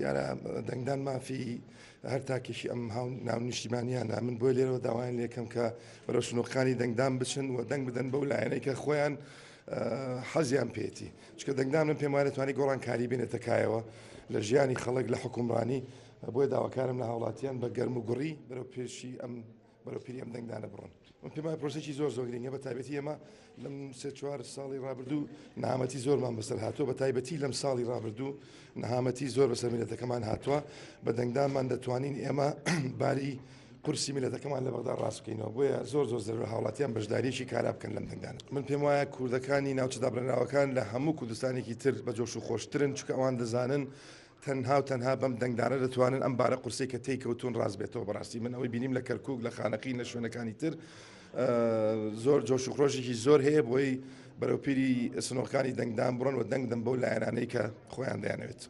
یارە دەنگدان مافی هەر تاکێکی ئەم ناو نیشتیمانیانە من بۆی لێرەوە داوایان لێکەم کە بەرەو شنۆخانی دەنگدان بچن و دەنگ بدەن بەو لایەنەی کە خۆیان حەزیان پێێتی چکە دەنگدان من پێم وایە دەتوانێت گۆڕانکاری بێنێتە تکایەوە لە ژیانی خەڵک لە حکومڕانی بۆیە داواکارم لە هاوڵاتیان بە گەرم و گوڕی بەرەو پێشی ئەم بەرەو پیری ئەم دەنگدانە بڕۆن. من پێم وایە پرۆسێکی زۆر گرنگە بە تایبەتی ئێمە لەم 3-4 ساڵی ڕابردوو نەهامەتی زۆرمان بەسەر هاتووە بە تایبەتی لەم ساڵی ڕابردوو نەهامەتی زۆر بەسەر میلەتەکەمان هاتووە بە دەنگدانمان دەتوانین ئێمە باری قورسی میلەتەکەمان لە بەغدا ڕاست بکەینەوە بۆیە زۆر زۆر هاوڵاتیان بەشداریەکی کارا بکەن لەم دەنگدانە. من پێم وایە کوردەکانی ناوچە دابڕێنراوەکان لە هەموو کوردستانێکی تر بە جۆش و خۆشترن چکە ئەوان دەزانن تەنها بەم دەنگدانە دەتوانن ئەم بارە قورسەی کە تێی کەوتون ڕاست بێتەوە. بەڕاستی من ئەوەی بینیم لە کەرکووک لە خانەقین لە شوێنەکانی تر زۆر جۆش و خۆشێکی زۆر هەیە بۆی بەرەو پیری سنۆرخانی دەنگدان بڕۆن و دەنگ دەن بەو لایەنانەی کە خۆیان دەیانەوێت.